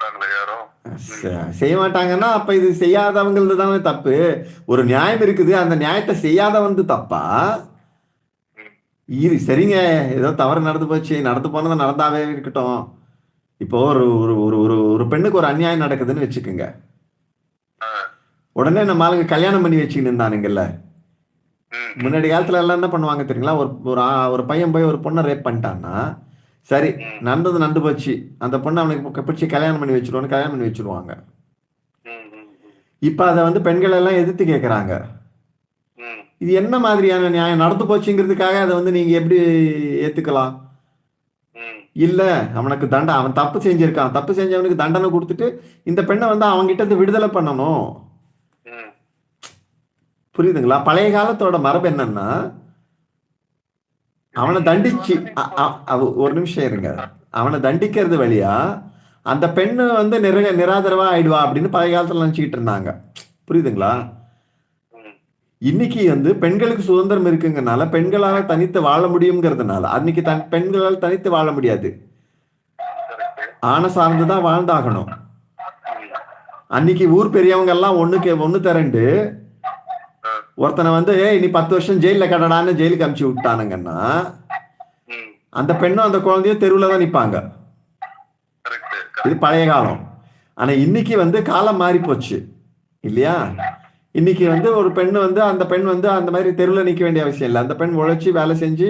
மாட்டாங்களே யாரும். செய்ய மாட்டாங்கன்னா அப்ப இது செய்யாதவங்களது தானே தப்பு. ஒரு நியாயம் இருக்குது, அந்த நியாயத்தை செய்யாதவந்து தப்பா? இது சரிங்க, ஏதோ தவறு நடந்து போச்சு, நடந்து போனது நடந்தாவே இருக்கட்டும். இப்போ ஒரு ஒரு ஒரு ஒரு ஒரு பெண்ணுக்கு ஒரு அநியாயம் நடக்குதுன்னு வச்சுக்கோங்க. உடனே நம்ம ஆளுங்க கல்யாணம் பண்ணி வச்சுக்கிட்டு இருந்தானுங்கல்ல. முன்னாடி காலத்துல எல்லாம் என்ன பண்ணுவாங்க தெரியுங்களா? ஒரு ஒரு ஒரு பையன் போய் ஒரு பொண்ணை ரேப் பண்ணிட்டான்னா, சரி நடந்தது நடந்து போச்சு, அந்த பொண்ணை அவனுக்கு பிடிச்சி கல்யாணம் பண்ணி வச்சிருவான்னு கல்யாணம் பண்ணி வச்சிருவாங்க. இப்ப அதை வந்து பெண்கள் எல்லாம் எதிர்த்து கேட்கறாங்க. இது என்ன மாதிரியான நியாயம்? நடந்து போச்சுங்கிறதுக்காக அதை வந்து நீங்க எப்படி ஏத்துக்கலாம்? இல்ல, அவனுக்கு அவன் தப்பு செஞ்சிருக்கான், தப்பு செஞ்சவனுக்கு தண்டனை கொடுத்துட்டு இந்த பெண்ணை வந்து அவன்கிட்ட இருந்து விடுதலை பண்ணணும். புரியுதுங்களா? பழைய காலத்தோட மரபு என்னன்னா, அவனை தண்டிச்சு ஒரு நிமிஷம் இருங்க, அவனை தண்டிக்கிறது வழியா அந்த பெண்ணு வந்து நிராதரவா ஆயிடுவா அப்படின்னு பழைய காலத்துல நினைச்சுக்கிட்டு இருந்தாங்க. புரியுதுங்களா? இன்னைக்கு வந்து பெண்களுக்கு சுதந்திரம் இருக்குங்கனால பெண்களால தனித்து வாழ முடியுங்கிறதுனால, அன்னைக்கு பெண்களால் தனித்து வாழ முடியாது, ஆணை சார்ந்துதான் வாழ்ந்தாகணும். அன்னைக்கு ஊர் பெரியவங்க எல்லாம் ஒண்ணு திரண்டு ஒருத்தனை வந்து நீ 10 வருஷம் ஜெயில கடடான்னு ஜெயிலுக்கு அனுப்பிச்சு விட்டானுங்கன்னா அந்த பெண்ணும் அந்த குழந்தையும் தெருவுல தான் நிப்பாங்க. இது பழைய காலம். ஆனா இன்னைக்கு வந்து காலம் மாறி போச்சு இல்லையா? இன்னைக்கு வந்து ஒரு பெண் வந்து அந்த பெண் வந்து அந்த மாதிரி தெருவில் நிற்க வேண்டிய அவசியம் இல்லை. அந்த பெண் உழைச்சி வேலை செஞ்சு